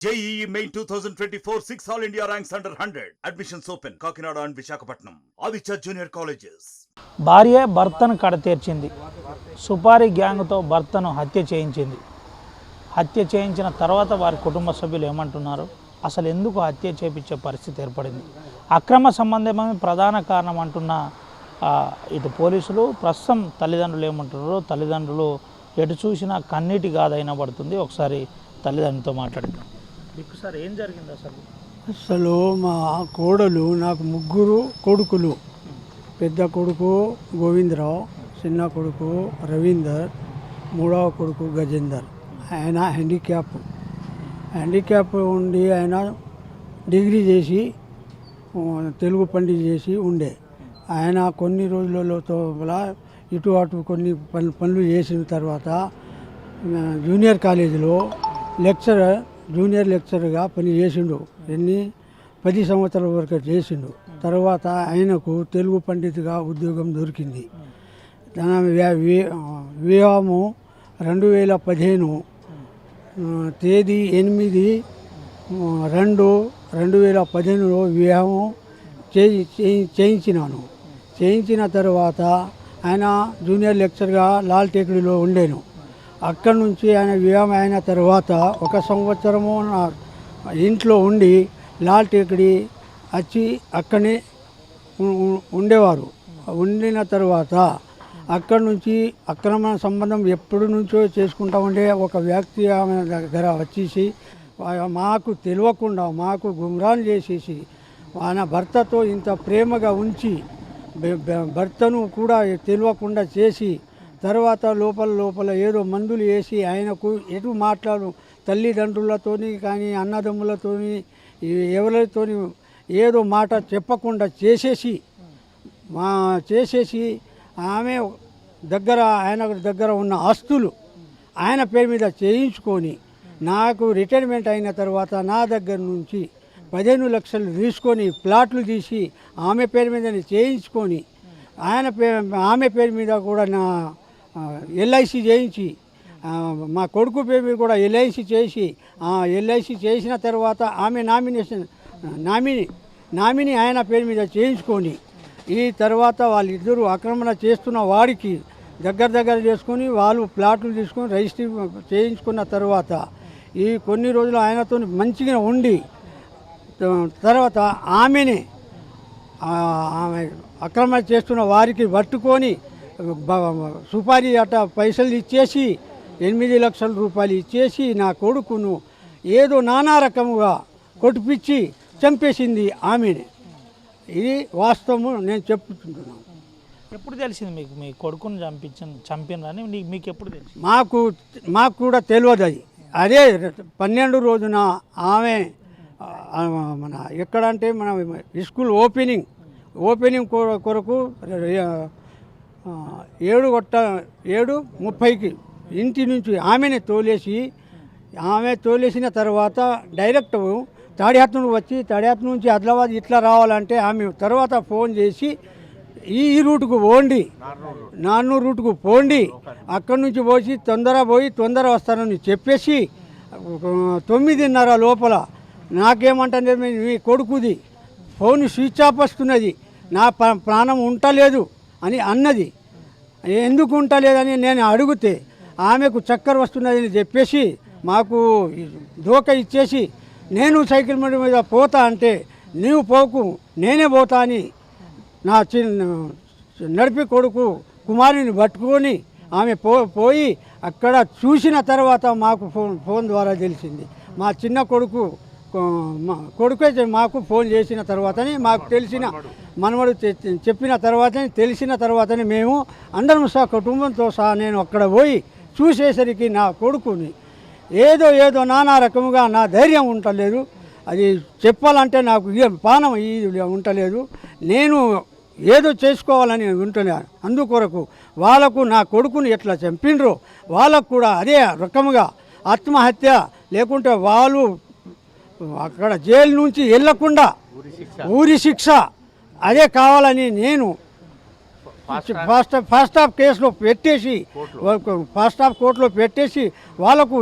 JEE Main 2024 6 All India ranks under 100. Admissions open. Kakinada and Visakhapatnam. Aditya Junior Colleges. భార్య భర్తను కడతీర్చింది. సుపారీ గ్యాంగ్తో భర్తను హత్య చేయించింది. హత్య చేయించిన తర్వాత వారి కుటుంబ సభ్యులు ఏమంటున్నారు, అసలు ఎందుకు హత్య చేయించే పరిస్థితి ఏర్పడింది, అక్రమ సంబంధమే ప్రధాన కారణం అంటున్న ఇటు పోలీసులు, ప్రస్తుతం తల్లిదండ్రులు ఏమంటున్నారో, తల్లిదండ్రులు ఎటు చూసినా కన్నీటి గాథైనా పడుతుంది. ఒకసారి తల్లిదండ్రులతో మాట్లాడుతాం. సార్ ఏం జరిగింది అసలు మా కోడలు, నాకు ముగ్గురు కొడుకులు. పెద్ద కొడుకు గోవిందరావు, చిన్న కొడుకు రవీందర్, మూడవ కొడుకు గజేందర్. ఆయన హ్యాండిక్యాప్ ఉండి ఆయన డిగ్రీ చేసి తెలుగు పండిట్ చేసి ఉండే. ఆయన కొన్ని రోజులతో ఇటు అటు కొన్ని పనులు చేసిన తర్వాత జూనియర్ కాలేజీలో జూనియర్ లెక్చరర్గా పని చేసిండు. 10 సంవత్సరాల వరకు చేసిండు. తర్వాత ఆయనకు తెలుగు పండితుగా ఉద్యోగం దొరికింది. తన వివాహము 2015 తేదీ 8/2/2015లో వివాహం చేయించినాను. చేయించిన తర్వాత ఆయన జూనియర్ లెక్చర్గా లాల్ టేకడీలో ఉండేను. అక్కడి నుంచి ఆయన వివాహం అయిన తర్వాత 1 సంవత్సరము నా ఇంట్లో ఉండి లాల్ టేకడీ వచ్చి అక్కడనే ఉండేవారు. ఉండిన తర్వాత అక్కడి నుంచి అక్రమ సంబంధం ఎప్పటి నుంచో చేసుకుంటా ఉండే ఒక వ్యక్తి ఆమె దగ్గర వచ్చేసి మాకు తెలియకుండా మాకు గుమ్రాన్ చేసేసి ఆయన భర్తతో ఇంత ప్రేమగా ఉంచి భర్తను కూడా తెలియకుండా చేసి తర్వాత లోపల ఏదో మందులు వేసి ఆయనకు ఎటు మాట్లాడు తల్లిదండ్రులతోని కానీ అన్నదమ్ములతోని ఎవరితోని ఏదో మాట చెప్పకుండా చేసేసి ఆమె దగ్గర ఆయన దగ్గర ఉన్న ఆస్తులు ఆయన పేరు మీద చేయించుకొని నాకు రిటైర్మెంట్ అయిన తర్వాత నా దగ్గర నుంచి 15 లక్షలు తీసుకొని ప్లాట్లు తీసి ఆమె పేరు మీద చేయించుకొని ఆమె పేరు మీద కూడా నా LIC చేయించి మా కొడుకు పేరు మీద కూడా LIC చేసి LIC చేసిన తర్వాత ఆమె నామినీ ఆయన పేరు మీద చేయించుకొని ఈ తర్వాత వాళ్ళిద్దరూ ఆక్రమణ చేస్తున్న వాడికి దగ్గర చేసుకొని వాళ్ళు ప్లాట్లు తీసుకొని రిజిస్ట్రీ చేయించుకున్న తర్వాత ఈ కొన్ని రోజులు ఆయనతో మంచిగా ఉండి తర్వాత ఆమె ఆక్రమణ చేస్తున్న వారికి పట్టుకొని సుపారీ అట్ట పైసలు ఇచ్చేసి 8 లక్షల రూపాయలు ఇచ్చేసి నా కొడుకును ఏదో నానా రకముగా కొట్టిపిచ్చి చంపేసింది ఆమెనే. ఇది వాస్తవము నేను చెప్పుకుంటున్నాను. ఎప్పుడు తెలిసింది మీకు మీ కొడుకును చంపినని మీకు ఎప్పుడు తెలిసింది? మాకు కూడా తెలియదు. అదే 12 రోజున ఆమె మన ఎక్కడంటే మన స్కూల్ ఓపెనింగ్ కొరకు 7:30కి ఇంటి నుంచి ఆమె తోలేసిన తర్వాత డైరెక్ట్ తాడిహత్ను వచ్చి తాడిహత్ను నుంచి ఆదిలాబాద్ ఇట్లా రావాలంటే ఆమె తర్వాత ఫోన్ చేసి ఈ రూటుకు పోండి, నాన్నూరు రూటుకు పోండి, అక్కడి నుంచి పోయి తొందర వస్తానని చెప్పేసి 9:30 లోపల నాకేమంటే మీ కొడుకుది ఫోన్ స్విచ్ ఆఫ్ వస్తున్నది, నా ప్రాణం ఉంటలేదు అని అన్నది. ఎందుకు ఉంటలేదని నేను అడిగితే ఆమెకు చక్కర వస్తున్నదని చెప్పేసి మాకు ధోకా ఇచ్చేసి నేను సైకిల్ మీద పోతా అంటే నీవు పోకు నేనే పోతా అని నా నడిపి కొడుకు కుమారుని పట్టుకొని ఆమె పోయి అక్కడ చూసిన తర్వాత మాకు ఫోన్ ద్వారా తెలిసింది. మా చిన్న కొడుకే మాకు ఫోన్ చేసిన తర్వాతనే మాకు తెలిసిన మనవడు చెప్పిన తెలిసిన తర్వాతనే మేము అందరం కుటుంబంతో సహా నేను అక్కడ పోయి చూసేసరికి నా కొడుకుని ఏదో నానా రకముగా నా ధైర్యం ఉండలేదు. అది చెప్పాలంటే నాకు పానం ఇది ఉండలేదు. నేను ఏదో చేసుకోవాలని ఉంటున్నాను. అందుకొరకు వాళ్ళకు నా కొడుకుని ఎట్లా చంపినరో వాళ్ళకు కూడా అదే రకముగా ఆత్మహత్య లేకుంటే వాళ్ళు అక్కడ జైలు నుంచి వెళ్ళకుండా ఊరి శిక్ష అదే కావాలని నేను ఫస్ట్ హాఫ్ కేసులో పెట్టేసి ఫస్ట్ హాఫ్ కోర్టులో పెట్టేసి వాళ్ళకు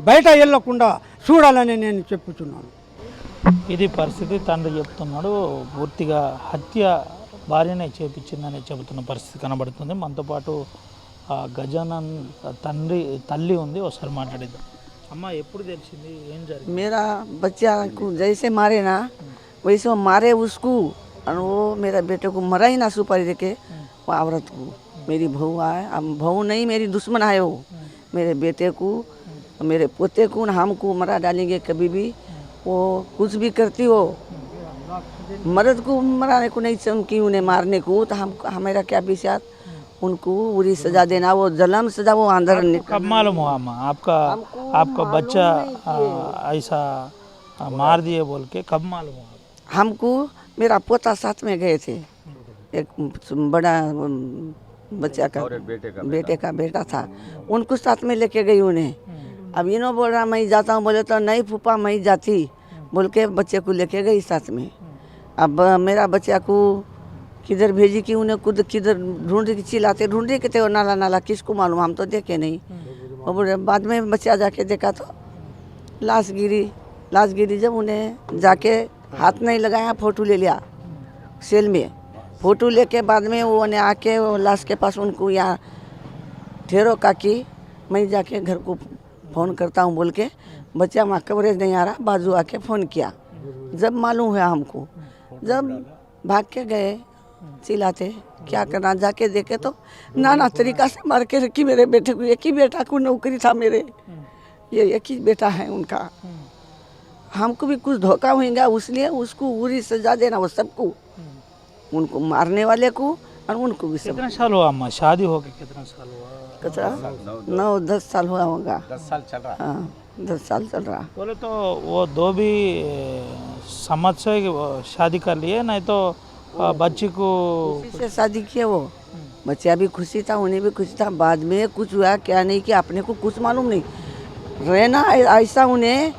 బయట వెళ్ళకుండా చూడాలని నేను చెప్పుతున్నాను. ఇది పరిస్థితి. తండ్రి చెప్తున్నాడు పూర్తిగా హత్య భార్యనే చేపించిందని చెబుతున్న పరిస్థితి కనబడుతుంది. మనతో పాటు గజానన్ తల్లి ఉంది, ఒకసారి మాట్లాడిద్దాం. అమ్మ, ఎప్పుడు తెలిసింది, ఏం జరిగింది? मेरा बच्चा को जैसे मारे ना वैसे वो मारे उसको, और वो मेरा बेटे को मरा ही ना सुपारी देके वो औरत को। मेरी बहू है, अब बहू नहीं मेरी दुश्मन है वो। मेरे बेटे को मेरे पोते को न हमको मरा डालेंगे कभी भी। वो कुछ भी करती हो, मर्द को मराने को नहीं चमकी उन्हें मारने को, तो हम हमारा क्या विचार, उनको पूरी सजा देना, वो जलम सजा वो अंदर कब मालूम हुआ अम्मा आपका बच्चा ऐसा मार दिए बोल के कब मालूम हुआ? हमको मेरा पोता साथ में गए थे, एक बड़ा बच्चा का बेटे का बेटा था, उनको साथ में लेके गई उन्हें। अब इन्हों बोल रहा मैं जाता हूँ, बोले तो नहीं फूफा मैं जाती बोल के बच्चे को लेके गई साथ में। अब मेरा बच्चा को किधर भेजी कि उन्हें खुद किधर ढूंढ चिल्लाते ढूंढे कि थे नाला नाला, किसको मालूम, हम तो देखे नहीं। और बाद में बच्चा जाके देखा तो लाश गिरी। जब उन्हें जाके हाथ नहीं लगाया, फोटो ले लिया सेल में। फोटो लेके बाद में वो उन्हें आके वो लाश के पास उनको यहाँ ठहरो काकी, मैं जाके घर को फ़ोन करता हूँ बोल के बच्चा वहाँ कवरेज नहीं आ रहा, बाजू आके फ़ोन किया। जब मालूम हुआ हमको, जब भाग के गए चिल्लाते, क्या करना, जाके देखे तो नाना तरीका से मार के रखी मेरे बेटे को। एक ही बेटा को नौकरी था मेरे, ये एक ही बेटा है उनका। हमको भी कुछ धोखा होगा, इसलिए उसको पूरी सजा देना, वो सबको, उनको मारने वाले को और उनको भी। सब कितना साल हुआ अम्मा शादी हो गई? कितना साल हुआ? कचरा 9-10 साल हुआ होगा। 10 साल चल रहा। हाँ 10 साल चल रहा। बोले तो वो दो भी समझ से शादी कर लिए, नहीं तो बच्ची को खुशी से शादी किए वो। बच्चा भी खुशी था, उन्हें भी खुशी था। बाद में कुछ हुआ क्या नहीं कि अपने को कुछ मालूम नहीं। रहना ऐसा उन्हें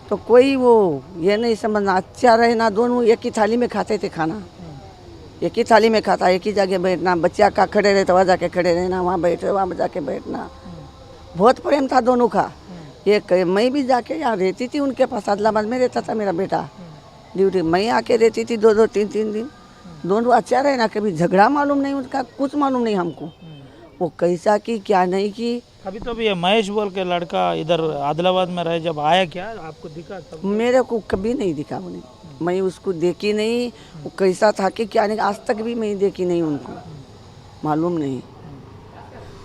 तो कोई वो ये नहीं समझना, अच्छा रहना, दोनों एक ही थाली में खाते थे खाना, एक ही थाली में खाता, एक ही जगह बैठना। बच्चा का खड़े रहे तो वहाँ जाके खड़े रहना, वहाँ बैठे वहाँ जाके बैठना। बहुत प्रेम था दोनों का। ये मैं भी जाके यहाँ रहती थी उनके पास, आदिलाबाद में रहता था मेरा बेटा ड्यूटी, मैं आके रहती थी 2-2 3-3 दिन। दोनों अच्छा रहे ना, कभी झगड़ा मालूम नहीं उनका, कुछ मालूम नहीं हमको वो कैसा की क्या नहीं की। अभी तो भी ये महेश बोल के लड़का इधर आदिलाबाद में रहे, जब आया क्या आपको दिखा? तब मेरे को कभी नहीं दिखा उन्हें, मैं उसको देखी नहीं, वो कैसा था कि क्या नहीं, आज तक भी मैं देखी नहीं, उनको मालूम नहीं।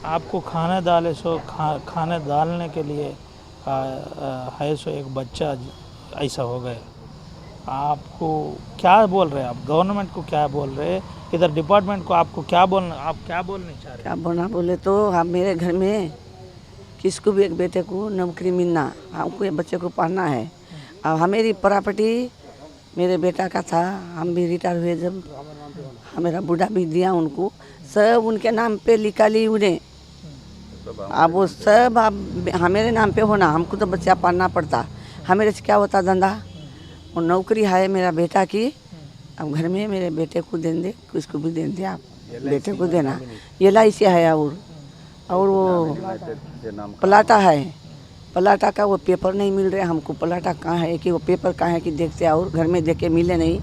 आपको खाने डाले सो खाने डालने के लिए है सो एक बच्चा ऐसा हो गया, आपको क्या बोल रहे हैं? आप गवर्नमेंट को क्या बोल रहे हैं, इधर डिपार्टमेंट को आपको क्या बोलना, आप क्या बोलने चाह रहे हैं? क्या बोलना बोले तो आप मेरे घर में किसको भी एक बेटे को नौकरी मिलना, हमको ये बच्चे को पढ़ना है। अब हमारी प्रॉपर्टी मेरे बेटा का था, हम भी रिटायर हुए जब, मेरा बूढ़ा भी दिया उनको, सब उनके नाम पे लिखा ली उन्हें। अब वो सब अब हमारे नाम पे होना, हमको तो बच्चा पढ़ना पड़ता, हमारे से क्या होता धंधा। वो नौकरी है मेरा बेटा की, अब घर में मेरे बेटे को दे दे, किसको भी दे दे, आप बेटे को देना। ये LIC है और वो पलाटा है, पलाटा का वो पेपर नहीं मिल रहे हमको। पलाटा कहाँ है कि वो पेपर कहाँ है कि देखते, और घर में देखे मिले नहीं,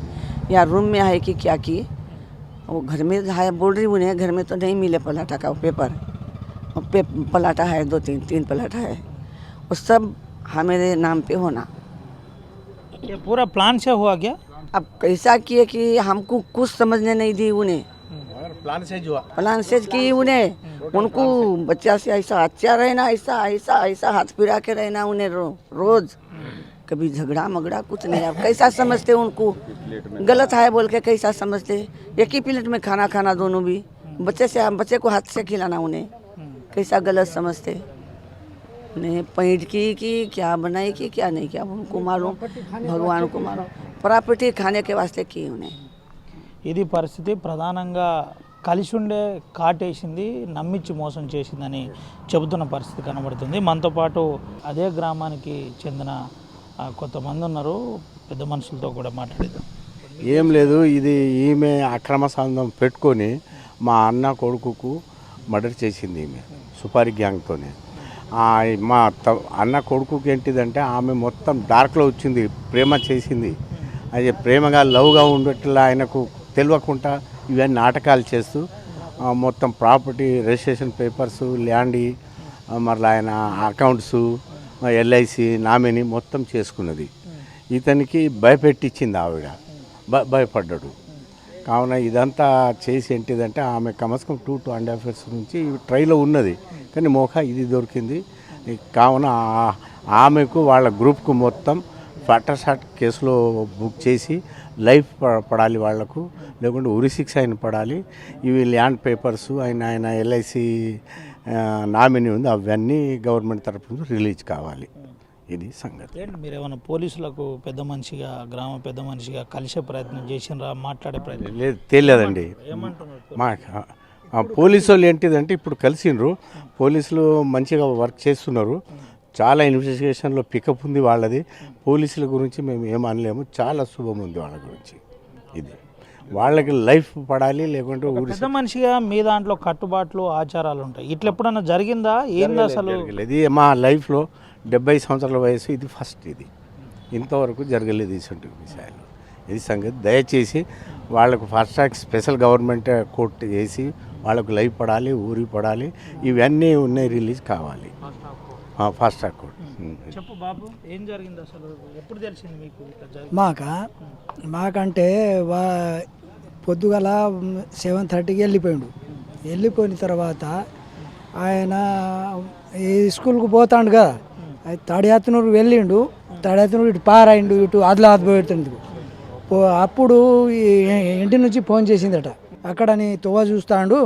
या रूम में है कि क्या की, वो घर में है बोल रही उन्हें, घर में तो नहीं मिले पलाटा का वो पेपर। पलाटा है 2-3 पलाटा है, वो सब हमारे नाम पे होना। ये पूरा प्लान से हुआ क्या? अब कैसा किए कि हमको कुछ समझने नहीं दी उन्हें, प्लान से की उन्हें, उनको बच्चा से ऐसा अच्छा रहना, ऐसा हाथ फिरा के रहना उन्हें रोज, कभी झगड़ा मगड़ा कुछ नहीं। अब कैसा समझते उनको, गलत है बोल के कैसा समझते, एक ही प्लेट में खाना खाना दोनों भी, बच्चे को हाथ से खिलाना उन्हें, कैसा गलत समझते उन्हें। पैंट की क्या बनाई की क्या नहीं किया उनको मालूम, भगवान को मालूम, प्रॉपर्टी खाने के वास्ते की उन्हें। ఇది పరిస్థితి. ప్రధానంగా కలిసి ఉండే కాటేసింది, నమ్మించి మోసం చేసిందని చెబుతున్న పరిస్థితి కనబడుతుంది. మనతో పాటు అదే గ్రామానికి చెందిన కొంతమంది ఉన్నారు, పెద్ద మనుషులతో కూడా మాట్లాడేద్దాం. ఏం లేదు, ఇది ఈమె అక్రమ సంబంధం పెట్టుకొని మా అన్న కొడుకుకు మర్డర్ చేసింది ఈమె సుపారీ గ్యాంగ్తోనే. మా అన్న కొడుకుకి ఏంటిదంటే ఆమె మొత్తం డార్క్లో వచ్చింది, ప్రేమ చేసింది. అది ప్రేమగా లవ్గా ఉండేట్లా ఆయనకు తెలియకుండా ఇవన్నీ నాటకాలు చేస్తూ మొత్తం ప్రాపర్టీ రిజిస్ట్రేషన్ పేపర్సు, ల్యాండ్, మరలా ఆయన అకౌంట్స్, ఎల్ఐసి నామినీ మొత్తం చేసుకున్నది. ఇతనికి భయపెట్టించింది ఆవిడ, భయపడ్డాడు. కావున ఇదంతా చేసి ఏంటిదంటే ఆమె కమస్కం 2.5 years నుంచి ట్రైలో ఉన్నది, కానీ ఇది దొరికింది. కావున ఆమెకు వాళ్ళ గ్రూప్కు మొత్తం ఫాటర్షాట్ కేసులో బుక్ చేసి లైఫ్ పడాలి వాళ్లకు, లేకుంటే ఉరి శిక్ష ఆయన పడాలి. ఇవి ల్యాండ్ పేపర్స్ ఆయన ఎల్ఐసి నామినీ ఉంది, అవన్నీ గవర్నమెంట్ తరఫు నుంచి రిలీజ్ కావాలి. ఇది సంగతి. మీరు ఏమైనా పోలీసులకు పెద్ద మనిషిగా, గ్రామ పెద్ద మనిషిగా కలిసే ప్రయత్నం చేసినరా, మాట్లాడే ప్రయత్నం? లేదు, తెలియదండి. మా పోలీసు వాళ్ళు ఏంటిదంటే ఇప్పుడు కలిసిండ్రు, పోలీసులు మంచిగా వర్క్ చేస్తున్నారు. చాలా ఇన్వెస్టిగేషన్లో పికప్ ఉంది వాళ్ళది. పోలీసుల గురించి మేము ఏమనలేము, చాలా శుభం ఉంది వాళ్ళ గురించి. ఇది వాళ్ళకి లైఫ్ పడాలి, లేకుంటే పెద్ద మనిషిగా మీ దాంట్లో కట్టుబాట్లు, ఆచారాలు ఉంటాయి. ఇట్లా ఎప్పుడన్నా జరిగిందా? ఏంది అసలు? ఇది మా లైఫ్లో 70 సంవత్సరాల వయసు ఇది ఫస్ట్. ఇది ఇంతవరకు జరగలేదు ఇటువంటి విషయాలు. ఇది సంగతి. దయచేసి వాళ్ళకు fast track special government court చేసి వాళ్ళకు లైఫ్ పడాలి, ఊరి పడాలి, ఇవన్నీ ఉన్నాయి, రిలీజ్ కావాలి. Fast track court. చెప్పు బాబు, ఏం జరిగింది అసలు? ఎప్పుడు తెలిసింది మీకు? మాకంటే పొద్దుగల 7:30కి వెళ్ళిపోయిన తర్వాత ఆయన ఈ స్కూల్కి పోతాడు కదా, తాడియాత్నూరు వెళ్ళిండు. తాడియాత్నూరు ఇటు పారాయిండు, ఇటు ఆదిలాబాద్ పోయేందుకు. అప్పుడు ఇంటి నుంచి ఫోన్ చేసిందట, అక్కడ నీ తోవ చూస్తాడు,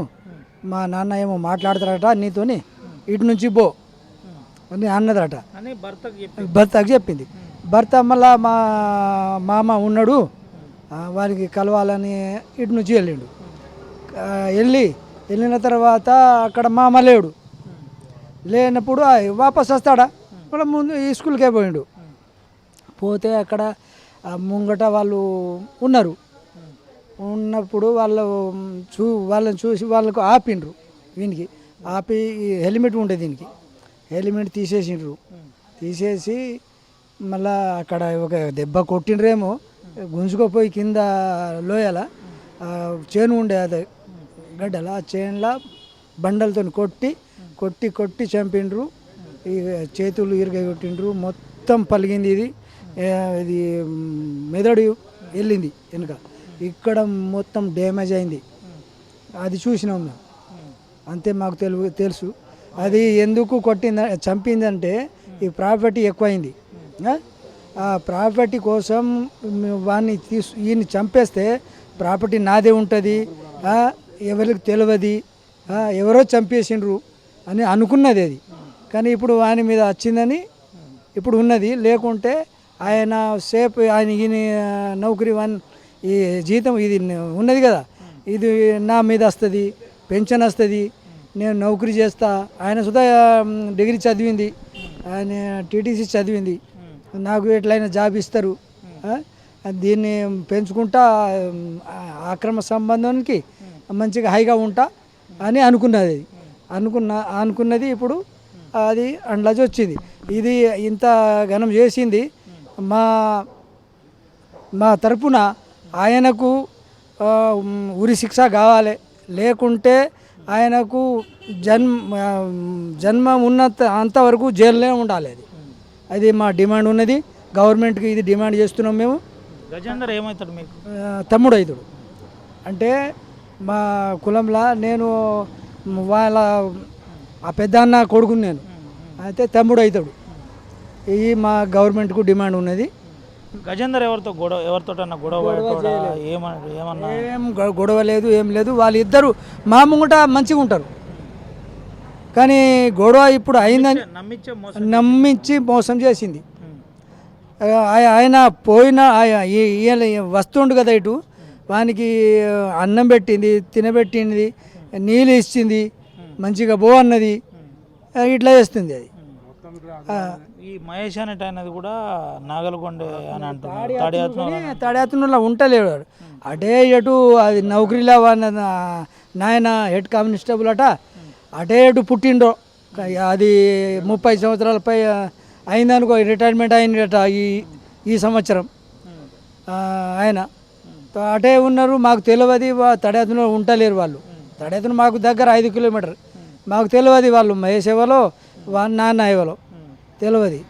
మా నాన్న ఏమో మాట్లాడతారట నీతోని, ఇటు నుంచి పో అని అన్నదట. భర్తకు చెప్పింది. భర్త మళ్ళా మా మామ ఉన్నాడు, వారికి కలవాలని ఇటు నుంచి వెళ్ళిన తర్వాత అక్కడ మామ లేనప్పుడు వాపస్ వస్తాడా, మళ్ళీ ముందు ఈ స్కూల్కే పోయిండు. పోతే అక్కడ ముంగట వాళ్ళు ఉన్నప్పుడు వాళ్ళని చూసి వాళ్ళకు ఆపిండ్రు. వీనికి ఆపి హెల్మెట్ ఉండే, దీనికి హెల్మెట్ తీసేసి మళ్ళా అక్కడ ఒక దెబ్బ కొట్టిండ్రేమో, గుంజుకోపోయి కింద లోయల చేను ఉండే అదే గడ్డల, ఆ చేనులో బండలతో కొట్టి చంపిండ్రు. ఈ చేతులు ఇరగొట్టిండ్రు, మొత్తం పలిగింది. ఇది మెదడు వెళ్ళింది వెనుక, ఇక్కడ మొత్తం డ్యామేజ్ అయింది. అది చూసినాం మేము, అంతే. మాకు తెలుసు అది ఎందుకు చంపిందంటే ఈ ప్రాపర్టీ ఎక్కువైంది. ఆ ప్రాపర్టీ కోసం ఈయన చంపేస్తే ప్రాపర్టీ నాదే ఉంటుంది, ఎవరికి తెలియదు, ఎవరో చంపేసిండ్రు అని అనుకున్నది అది. కానీ ఇప్పుడు ఆయన మీద వచ్చిందని ఇప్పుడు ఉన్నది. లేకుంటే ఆయన ఈయన నౌకరీ ఈ జీతం ఇది ఉన్నది కదా, ఇది నా మీద వస్తుంది, పెన్షన్ వస్తుంది, నేను నౌకరీ చేస్తా. ఆయన సుధా డిగ్రీ చదివింది, ఆయన టీటీసీ చదివింది, నాకు ఎట్లయినా జాబ్ ఇస్తారు, దీన్ని పెంచుకుంటా అక్రమ సంబంధానికి మంచిగా హైగా ఉంటా అని అనుకున్నది. ఇప్పుడు అది అండ్లాజ్ వచ్చింది. ఇది ఇంత ఘనం చేసింది మా తరపున ఆయనకు ఉరి శిక్ష కావాలి, లేకుంటే ఆయనకు జన్మ అంతవరకు జైల్లోనే ఉండాలి. అది మా డిమాండ్ ఉన్నది. గవర్నమెంట్కి ఇది డిమాండ్ చేస్తున్నాం మేము. గజేందర్ ఏమవుతాడు మీకు? తమ్ముడు అవుతాడు. అంటే మా కులంలో నేను వాళ్ళ ఆ పెద్ద అన్న కొడుకుని నేను, అయితే తమ్ముడు అవుతాడు. ఇది మా గవర్నమెంట్కు డిమాండ్ ఉన్నది. గజేందర్ ఎవరితోటన్నా గొడవ ఏమన్నా? ఏం గొడవ లేదు, ఏం లేదు. వాళ్ళిద్దరు మా ముంగట మంచిగా ఉంటారు. కానీ గొడవ ఇప్పుడు అయిందని నమ్మించి మోసం చేసింది. ఆయన వస్తుండు కదా ఇటు, వానికి అన్నం పెట్టింది, తినబెట్టింది, నీళ్ళు ఇచ్చింది, మంచిగా బో అన్నది, ఇట్లా చేస్తుంది. అది ఈ మహేష్ అనేటి అనేది కూడా నాగలకొండ అని అంటున్నారు. తాడియాత్నూరులో ఉంటలేడు, అటే ఎటు అది నౌకరీలో నాయన హెడ్ కానిస్టేబుల్ అట, అటే ఎటు పుట్టిండో అది 30 సంవత్సరాలపై అయిందనుకో, రిటైర్మెంట్ అయినట ఈ సంవత్సరం. ఆయన అటే ఉన్నారు, మాకు తెలియదు. తడేతను ఉంటలేరు వాళ్ళు. తడేతను మాకు దగ్గర 5 కిలోమీటర్. మాకు తెలియదు వాళ్ళు మహేష్ ఎవరో నాన్న ఎవరో తెలియదు.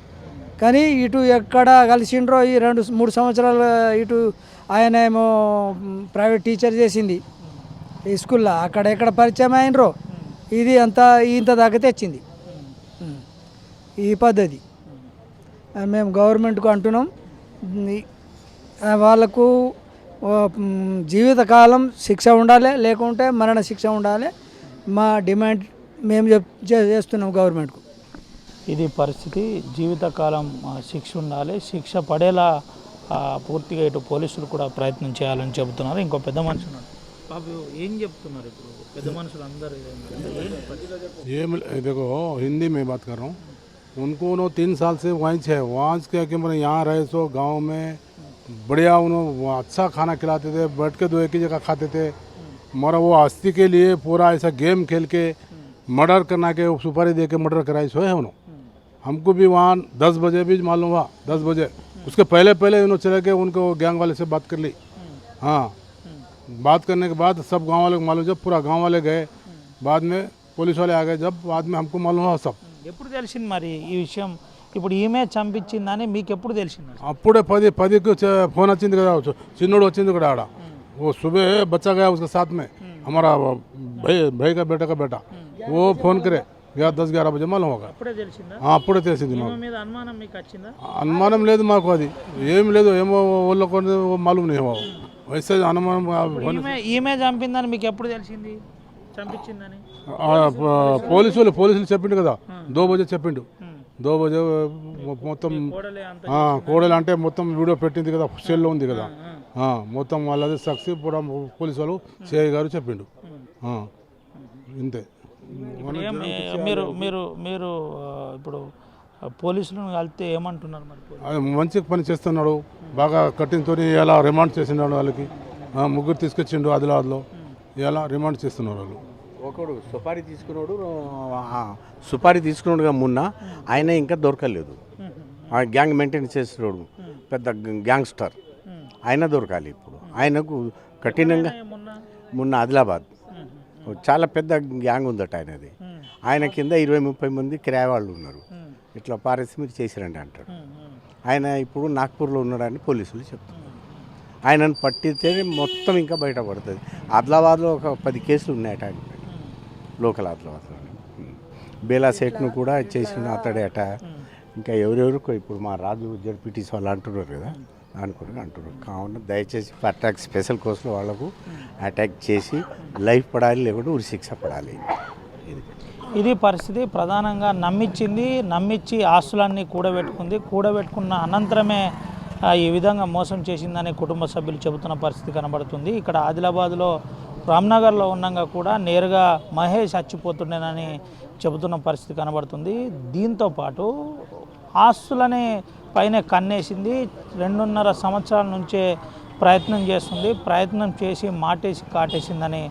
కానీ ఇటు ఎక్కడ కలిసిండ్రో ఈ 2-3 సంవత్సరాలు ఇటు ఆయన ఏమో ప్రైవేట్ టీచర్ చేసింది ఈ స్కూల్లో, అక్కడ ఎక్కడ పరిచయం అయినరో ఇది అంతా ఇంత దాకా తెచ్చింది ఈ పద్ధతి. మేము గవర్నమెంట్కు అంటున్నాం, వాళ్ళకు జీవితకాలం శిక్ష ఉండాలి, లేకుంటే మరణ శిక్ష ఉండాలి. మా డిమాండ్ మేము చేస్తున్నాం గవర్నమెంట్కు. ఇది పరిస్థితి. జీవితకాలం శిక్ష ఉండాలి, శిక్ష పడేలా పూర్తిగా ఇటు పోలీసులు కూడా ప్రయత్నం చేయాలని చెబుతున్నారు. ఇంకో పెద్ద మనిషి ఉన్నాడు. బాబు ఏం చెప్తున్నారు ఇప్పుడు పెద్ద మనుషులు అందరూ? ये देखो हिंदी में बात कर रहा हूँ. उनको 3 साल से वहीं है, वहाँ के कि मतलब यहाँ रहे सो गांव में बढ़िया उन्होंने अच्छा खाना खिलाते थे, बैठ के 2 एक ही जगह खाते थे. मगर वो आस्ती के लिए पूरा ऐसा गेम खेल के मर्डर करना के सुपारी दे के मर्डर कराई सो है उन्होंने. हमको भी वहाँ 10 बजे भी मालूम हुआ, 10 बजे उसके पहले उन्होंने चले गए, उनको गैंग वाले से बात कर ली. हाँ, बात करने के बाद सब गांव वाले को मालूम, जब पूरा गांव वाले गए, बाद में पुलिस वाले आ गए, जब बाद में हमको मालूम हुआ सब. ఎప్పుడు తెలిసింది మరి ఈ విషయం? ఇప్పుడు ఈమె చంపించిందని మీకు ఎప్పుడు తెలిసింది? అప్పుడే 10కి फोन వచ్చింది కదా, చిన్నోడు వచ్చింది కూడా ఆడ. वो सुबह बच्चा गया उसके साथ में, हमारा भाई का बेटा वो फोन करे 10-11 बजे मालूम होगा. అప్పుడే తెలిసిందా? అప్పుడే తెలిసింది మాకు. ఈమె మీద అనుమానం మీకు వచ్చిందా? అనుమానం లేదు మాకు, అది ఏం లేదు, ఏమో వాళ్ళకు మాలూమ్ नहीं हुआ. वैसे అనుమానం ఈమె చంపిందని మీకు ఎప్పుడు తెలిసింది చంపించిందని? పోలీసులు చెప్పిండు కదా, 2 బజే చెప్పిండు. 2 బజే మొత్తం కోడలు అంటే మొత్తం వీడియో పెట్టింది కదా, సెల్లో ఉంది కదా, మొత్తం వాళ్ళది సాక్షి కూడా పోలీసు వాళ్ళు సిఐ గారు చెప్పిండు. ఇంతే. మీరు మీరు మీరు ఇప్పుడు పోలీసులను కలిస్తే ఏమంటున్నారు మరి? మంచి పని చేస్తున్నాడు, బాగా కఠినతో ఎలా రిమాండ్ చేసినాడు వాళ్ళకి. 3 తీసుకొచ్చిండు ఆదిలాబాద్లో, ఇలా రిమాండ్ చేస్తున్నారు వాళ్ళు. ఒకడు సుపారీ తీసుకున్నాడుగా మొన్న, ఆయన ఇంకా దొరకలేదు. ఆ గ్యాంగ్ మెయింటైన్ చేస్తున్నాడు, పెద్ద గ్యాంగ్స్టర్, ఆయన దొరకాలి ఇప్పుడు. ఆయనకు కఠినంగా మొన్న ఆదిలాబాద్ చాలా పెద్ద గ్యాంగ్ ఉందట ఆయనది. ఆయన కింద 20-30 మంది కిరాయి వాళ్ళు ఉన్నారు. ఇట్లా పారేసి మీరు చేసిరండి అంటాడు. ఆయన ఇప్పుడు నాగ్పూర్లో ఉన్నాడని పోలీసులు చెప్తున్నారు. ఆయనను పట్టితే మొత్తం ఇంకా బయటపడుతుంది. ఆదిలాబాద్లో ఒక 10 కేసులు ఉన్నాయట ఆయన, లోకల్ ఆదిలాబాద్లో. బేలా సెట్ను కూడా చేసిన అతడే అట. ఇంకా ఎవరెవరికో ఇప్పుడు మా రాజు జడ్పీటీస్ వాళ్ళు అంటున్నారు కదా, అనుకుని అంటున్నారు. కావున దయచేసి అటాక్ స్పెషల్ కోర్సులో వాళ్ళకు అటాక్ చేసి లైఫ్ పడాలి, లేకుంటే ఉరి శిక్ష పడాలి. ఇది పరిస్థితి. ప్రధానంగా నమ్మించి ఆస్తులన్నీ కూడబెట్టుకున్న అనంతరమే ఈ విధంగా మోసం చేసిందని కుటుంబ సభ్యులు చెబుతున్న పరిస్థితి కనబడుతుంది. ఇక్కడ ఆదిలాబాద్లో రామ్నగర్లో ఉండగా కూడా నేరుగా మహేష్ చచ్చిపోతుండేనని చెబుతున్న పరిస్థితి కనబడుతుంది. దీంతో పాటు ఆస్తులని పైన కన్నేసింది. 2.5 సంవత్సరాల నుంచే ప్రయత్నం చేస్తుంది. ప్రయత్నం చేసి మాటేసి కాటేసిందని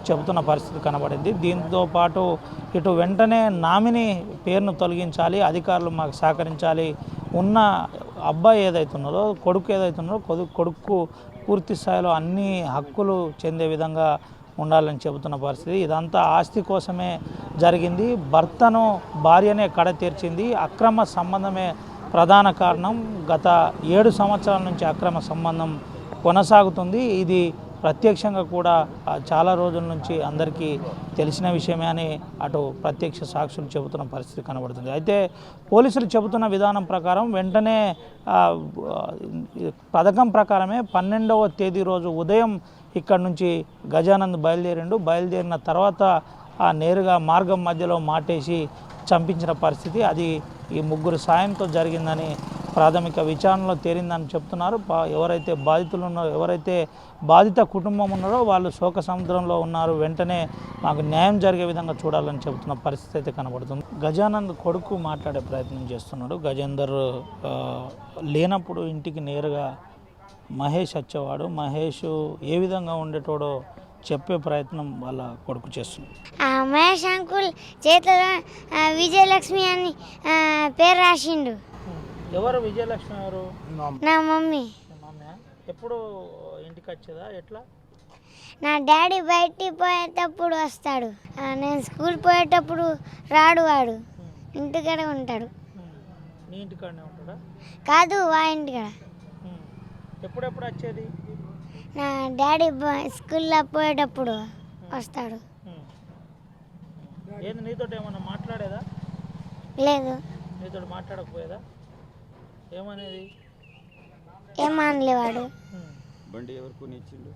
చెబుతున్న పరిస్థితి కనబడింది. దీంతో పాటు ఇటు వెంటనే నామిని పేరును తొలగించాలి, అధికారులు మాకు సహకరించాలి, ఉన్న అబ్బాయి ఏదైతున్నారో కొడుకు ఏదైతున్నారో కొడుకు పూర్తి స్థాయిలో అన్ని హక్కులు చెందే విధంగా ఉండాలని చెబుతున్న పరిస్థితి. ఇదంతా ఆస్తి కోసమే జరిగింది. భర్తను భార్యనే కడ తీర్చింది. అక్రమ సంబంధమే ప్రధాన కారణం. గత 7 సంవత్సరాల నుంచి అక్రమ సంబంధం కొనసాగుతుంది. ఇది ప్రత్యక్షంగా కూడా చాలా రోజుల నుంచి అందరికీ తెలిసిన విషయమే అని అటు ప్రత్యక్ష సాక్షులు చెబుతున్న పరిస్థితి కనబడుతుంది. అయితే పోలీసులు చెబుతున్న విధానం ప్రకారం వెంటనే పథకం ప్రకారమే 12వ తేదీ రోజు ఉదయం ఇక్కడ నుంచి గజానంద్ బయలుదేరిన తర్వాత నేరుగా మార్గం మధ్యలో మాటేసి చంపించిన పరిస్థితి. అది ఈ 3 సాయంతో జరిగిందని ప్రాథమిక విచారణలో తేలిందని చెప్తున్నారు. ఎవరైతే బాధితులు ఉన్నారో, ఎవరైతే బాధిత కుటుంబం ఉన్నారో వాళ్ళు శోక సముద్రంలో ఉన్నారు. వెంటనే మాకు న్యాయం జరిగే విధంగా చూడాలని చెబుతున్న పరిస్థితి అయితే కనబడుతుంది. గజానంద్ కొడుకు మాట్లాడే ప్రయత్నం చేస్తున్నాడు. గజేందర్ లేనప్పుడు ఇంటికి నేరుగా మహేష్ వచ్చేవాడు. మహేష్ ఏ విధంగా ఉండేటోడో చెప్పే ప్రయత్నం వాళ్ళ కొడుకు చేస్తుంది. మహేష్ అంకుల్ చేతిలో విజయలక్ష్మి అని పేరు రాసిండు. ఎవరు విజయలక్ష్మి? ఎవరు? నా మమ్మీ. ఎప్పుడు ఇంటికి వచ్చేదా? ఎట్లా? నా డాడీ బయటికి పోయేటప్పుడు వస్తాడు, నేను స్కూల్ పోయేటప్పుడు రాడు, వాడు ఇంటికాడే ఉంటాడు. నీ ఇంటికాడనే ఉంటాడా? కాదు, వా ఇంటికాడ. ఎప్పుడెప్పుడు వచ్చేది? నా డాడీ స్కూల్లో పోయేటప్పుడు వస్తాడు. ఏంది నీతో ఏమన్నా మాట్లాడేదా? లేదు. నీతో మాట్లాడకపోయేదా? ఏమనేది? ఏమనలేవాడు. బండి ఎవరు కొనిచ్చిండు?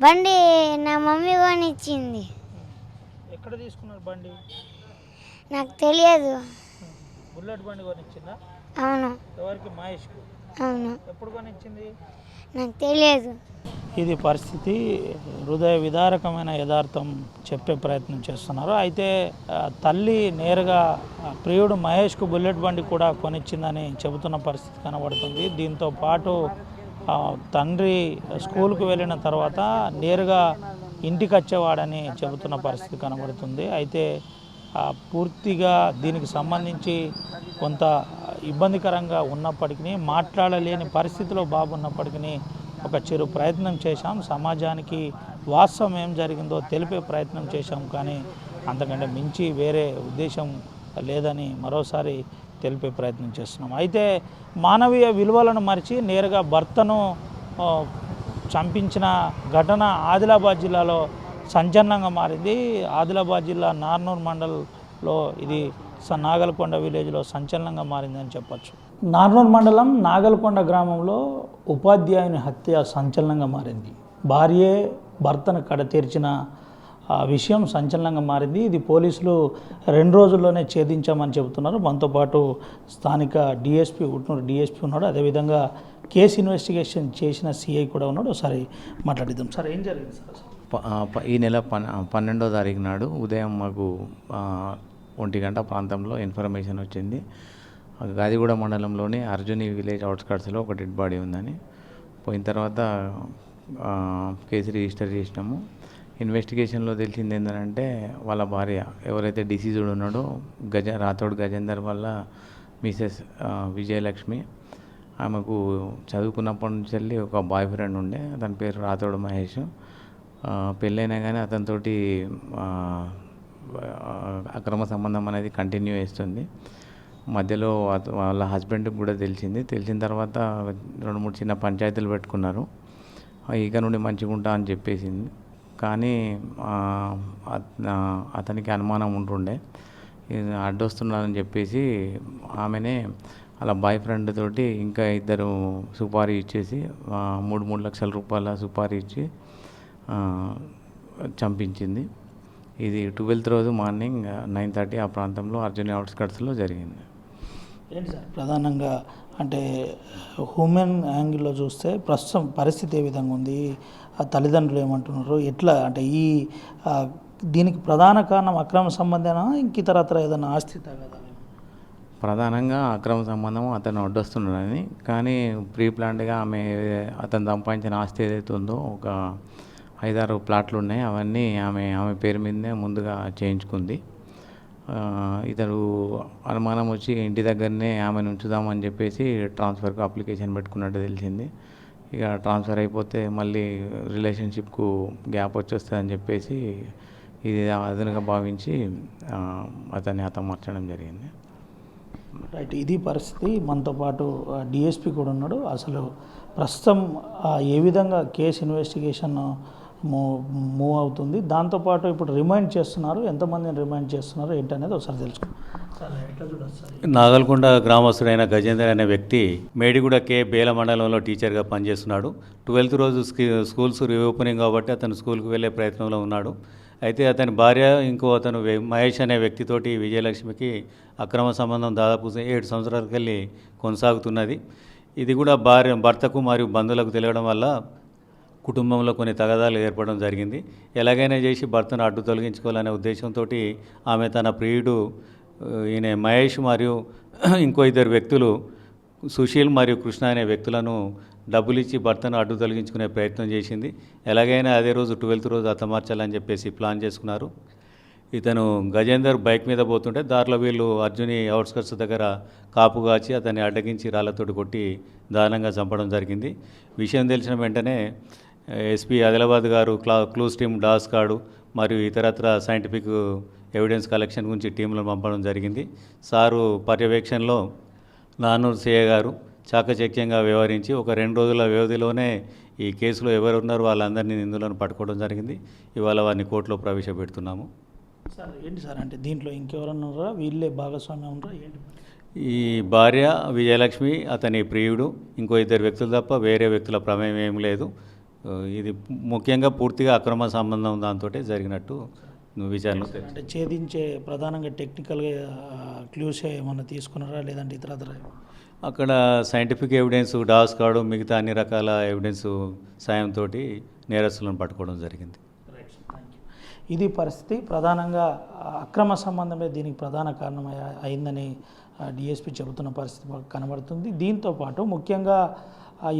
బండి నా మమ్మీ కొనిచ్చింది. ఎక్కడ తీసుకున్నారు బండి? నాకు తెలియదు. బుల్లెట్ బండి కొనిచ్చిందా? అవును. ఎవరికి? మహేష్కి. అవును. ఎప్పుడు కొనిచ్చింది? నాకు తెలియదు. ఇది పరిస్థితి. హృదయ విదారకమైన యథార్థం చెప్పే ప్రయత్నం చేస్తున్నారు. అయితే తల్లి నేరుగా ప్రియుడు మహేష్కు బుల్లెట్ బండి కూడా కొనిచ్చిందని చెబుతున్న పరిస్థితి కనబడుతుంది. దీంతో పాటు తండ్రి స్కూల్కు వెళ్ళిన తర్వాత నేరుగా ఇంటికి వచ్చేవాడని చెబుతున్న పరిస్థితి కనబడుతుంది. అయితే పూర్తిగా దీనికి సంబంధించి కొంత ఇబ్బందికరంగా ఉన్నప్పటికీ, మాట్లాడలేని పరిస్థితిలో బాబు ఉన్నప్పటికీ ఒక చిరు ప్రయత్నం చేశాం. సమాజానికి వాస్తవం ఏం జరిగిందో తెలిపే ప్రయత్నం చేశాం. కానీ అంతకంటే మించి వేరే ఉద్దేశం లేదని మరోసారి తెలిపే ప్రయత్నం చేస్తున్నాం. అయితే మానవీయ విలువలను మరిచి నేరుగా భర్తను చంపించిన ఘటన ఆదిలాబాద్ జిల్లాలో సంచలనంగా మారింది. ఆదిలాబాద్ జిల్లా నార్నూర్ మండలంలో ఇది నాగల్కొండ విలేజ్లో సంచలనంగా మారిందని చెప్పచ్చు. నార్నూర్ మండలం నాగల్కొండ గ్రామంలో ఉపాధ్యాయుని హత్య సంచలనంగా మారింది. భార్యే భర్తను కడతీర్చిన విషయం సంచలనంగా మారింది. ఇది పోలీసులు 2 రోజుల్లోనే ఛేదించామని చెబుతున్నారు. మనతో పాటు స్థానిక డిఎస్పీ, ఉట్నూరు డిఎస్పీ ఉన్నాడు. అదేవిధంగా కేసు ఇన్వెస్టిగేషన్ చేసిన సిఐ కూడా ఉన్నాడు. ఒకసారి మాట్లాడిద్దాం. సార్, ఏం జరిగింది సార్? ఈ నెల 12వ తారీఖు నాడు ఉదయం మాకు 1 గంట ప్రాంతంలో ఇన్ఫర్మేషన్ వచ్చింది. గాదిగూడ మండలంలోని అర్జుని విలేజ్ అవుట్స్కట్స్లో ఒక డెడ్ బాడీ ఉందని. పోయిన తర్వాత కేసు రిజిస్టర్ చేసినాము. ఇన్వెస్టిగేషన్లో తెలిసింది ఏంటంటే వాళ్ళ భార్య ఎవరైతే డిసీజ్డ్ ఉన్నాడో రాథోడ్ గజేందర్ వల్ల మిసెస్ విజయలక్ష్మి, ఆమెకు చదువుకున్నప్పటి నుంచి వెళ్ళి ఒక బాయ్ ఫ్రెండ్ ఉండే, అతని పేరు రాథోడ్ మహేష్. పెళ్ళైనా కానీ అతనితోటి అక్రమ సంబంధం అనేది కంటిన్యూ చేస్తుంది. మధ్యలో వాళ్ళ హస్బెండ్కి కూడా తెలిసిన తర్వాత 2-3 చిన్న పంచాయతీలు పెట్టుకున్నారు. ఇక నుండి మంచిగా ఉంటా అని చెప్పేసింది. కానీ అతనికి అనుమానం ఉంటుండే, అడ్డొస్తున్నారని చెప్పేసి ఆమెనే అలా బాయ్ ఫ్రెండ్ తోటి ఇంకా 2 సుపారీ ఇచ్చేసి 3 లక్షల రూపాయల సుపారీ ఇచ్చి చంపించింది. ఇది 12th రోజు మార్నింగ్ 9:30 ఆ ప్రాంతంలో అర్జుని అవుట్స్కట్స్లో జరిగింది. ఏంటి సార్ ప్రధానంగా అంటే హ్యూమన్ యాంగిల్లో చూస్తే ప్రస్తుతం పరిస్థితి ఏ విధంగా ఉంది? ఆ తల్లిదండ్రులు ఏమంటున్నారు? ఎట్లా అంటే దీనికి ప్రధాన కారణం అక్రమ సంబంధమేనా, ఇంక ఇతరత్ర ఏదైనా ఆస్తి తగదా? ప్రధానంగా అక్రమ సంబంధం, అతను అడ్డొస్తున్నాడని. కానీ ప్రీ ప్లాన్డ్గా అతను సంపాదించిన ఆస్తి ఏదైతే ఉందో ఒక 5-6 ప్లాట్లు ఉన్నాయి, అవన్నీ ఆమె పేరు మీదనే ముందుగా చేయించుకుంది. ఇతడు అనుమానం వచ్చి ఇంటి దగ్గరనే ఆమెను ఉంచుదామని చెప్పేసి ట్రాన్స్ఫర్కు అప్లికేషన్ పెట్టుకున్నట్టు తెలిసింది. ఇక ట్రాన్స్ఫర్ అయిపోతే మళ్ళీ రిలేషన్షిప్కు గ్యాప్ వచ్చేస్తుందని చెప్పేసి ఇది అదనుగా భావించి అతన్ని హతమార్చడం జరిగింది. రైట్, ఇది పరిస్థితి. మనతో పాటు డిఎస్పీ కూడా ఉన్నాడు. అసలు ప్రస్తుతం ఏ విధంగా కేసు ఇన్వెస్టిగేషన్ మూవ్ అవుతుంది, దాంతోపాటు ఇప్పుడు రిమైండ్ చేస్తున్నారు, ఎంతమందిని రిమైండ్ చేస్తున్నారు ఏంటనేది ఒకసారి తెలుసుకుందాం. నాగల్కొండ గ్రామస్తుడైన గజేందర్ అనే వ్యక్తి మేడిగూడ కే బేల మండలంలో టీచర్గా పనిచేస్తున్నాడు. 12th రోజు స్కూల్స్ రీఓపెనింగ్ కాబట్టి అతను స్కూల్కి వెళ్ళే ప్రయత్నంలో ఉన్నాడు. అయితే అతని భార్య అతను మహేష్ అనే వ్యక్తితోటి విజయలక్ష్మికి అక్రమ సంబంధం దాదాపు 7 సంవత్సరాలకి వెళ్ళి కొనసాగుతున్నది. ఇది కూడా భర్తకు మరియు బంధువులకు తెలియడం వల్ల కుటుంబంలో కొన్ని తగాదాలు ఏర్పడడం జరిగింది. ఎలాగైనా చేసి భర్తను అడ్డు తొలగించుకోవాలనే ఉద్దేశంతో ఆమె తన ప్రియుడు ఈయన మహేష్ మరియు ఇంకో 2 వ్యక్తులు సుశీల్ మరియు కృష్ణ అనే వ్యక్తులను డబ్బులు ఇచ్చి భర్తను అడ్డు తొలగించుకునే ప్రయత్నం చేసింది. ఎలాగైనా అదే రోజు 12th రోజు హతమార్చాలని చెప్పేసి ప్లాన్ చేసుకున్నారు. ఇతను గజేందర్ బైక్ మీద పోతుంటే దారిలో వీళ్ళు అర్జుని అవుట్స్కట్స్ దగ్గర కాపు కాచి అతన్ని అడ్డగించి రాళ్లతోటి కొట్టి దారుణంగా చంపడం జరిగింది. విషయం తెలిసిన వెంటనే ఎస్పీ ఆదిలాబాద్ గారు క్లూస్ టీమ్ డాస్ కాడు మరియు ఇతరత్ర సైంటిఫిక్ ఎవిడెన్స్ కలెక్షన్ గురించి టీంలను పంపడం జరిగింది. సారు పర్యవేక్షణలో నానూరు సిఐ గారు చాకచక్యంగా వ్యవహరించి ఒక 2 రోజుల వ్యవధిలోనే ఈ కేసులో ఎవరు ఉన్నారో వాళ్ళందరినీ నిందులను పట్టుకోవడం జరిగింది. ఇవాళ వారిని కోర్టులో ప్రవేశపెడుతున్నాము. సార్ ఏంటి సార్ అంటే దీంట్లో ఇంకెవరన్నా ఉన్నారా, వీళ్ళే భాగస్వామ్యం ఉన్నారా ఏంటి? ఈ భార్య విజయలక్ష్మి, అతని ప్రియుడు, ఇంకో 2 వ్యక్తులు తప్ప వేరే వ్యక్తుల ప్రమేయం ఏం లేదు. ఇది ముఖ్యంగా పూర్తిగా అక్రమ సంబంధం దాంతో జరిగినట్టు విచారణ. అంటే ఛేదించే ప్రధానంగా టెక్నికల్గా క్లూస్ ఏమన్నా తీసుకున్నారా లేదంటే ఇతరత్ర? అక్కడ సైంటిఫిక్ ఎవిడెన్స్ డాస్ కాడు మిగతా అన్ని రకాల ఎవిడెన్స్ సాయంతో నేరస్తులను పట్టుకోవడం జరిగింది. ఇది పరిస్థితి. ప్రధానంగా అక్రమ సంబంధమే దీనికి ప్రధాన కారణం అయిందని డిఎస్పీ చెబుతున్న పరిస్థితి కనబడుతుంది. దీంతోపాటు ముఖ్యంగా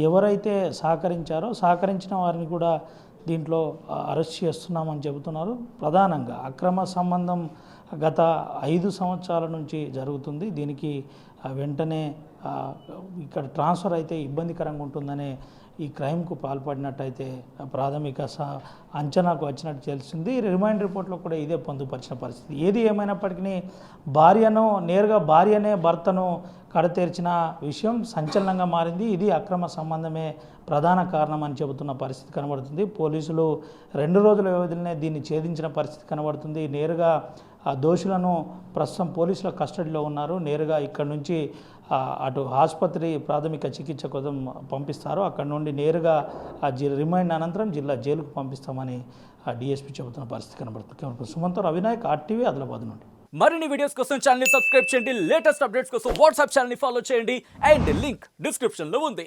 ఎవరైతే సహకరించిన వారిని కూడా దీంట్లో అరెస్ట్ చేస్తున్నామని చెబుతున్నారు. ప్రధానంగా అక్రమ సంబంధం గత 5 సంవత్సరాల నుంచి జరుగుతుంది. దీనికి వెంటనే ఇక్కడ ట్రాన్స్ఫర్ అయితే ఇబ్బందికరంగా ఉంటుందనే ఈ క్రైమ్కు పాల్పడినట్టయితే ప్రాథమిక అంచనాకు వచ్చినట్టు తెలిసింది. రిమైండ్ రిపోర్ట్లో కూడా ఇదే పొందుపరిచిన పరిస్థితి. ఏది ఏమైనప్పటికీ భార్యనే భర్తను కడతేర్చిన విషయం సంచలనంగా మారింది. ఇది అక్రమ సంబంధమే ప్రధాన కారణం అని చెబుతున్న పరిస్థితి కనబడుతుంది. పోలీసులు 2 రోజుల వ్యవధిలోనే దీన్ని ఛేదించిన పరిస్థితి కనబడుతుంది. నేరుగా ఆ దోషులను ప్రస్తుతం పోలీసుల కస్టడీలో ఉన్నారు. నేరుగా ఇక్కడ నుంచి అటు ఆసుపత్రి ప్రాథమిక చికిత్స కోసం పంపిస్తారు. అక్కడ నుండి నేరుగా రిమైండ్ అనంతరం జిల్లా జైలుకు పంపిస్తామని డిఎస్పీ చెబుతున్న పరిస్థితి కనబడుతుంది. సుమంత్ అవినాయక్, RTV, ఆదిలాబాద్ నుండి. మరిన్ని వీడియోస్ కోసం ఛానల్ ని సబ్స్క్రైబ్ చేయండి. లేటెస్ట్ అప్డేట్స్ కోసం వాట్సాప్ ఛానల్ ని ఫాలో చేయండి. అండ్ లింక్ డిస్క్రిప్షన్ లో ఉంది.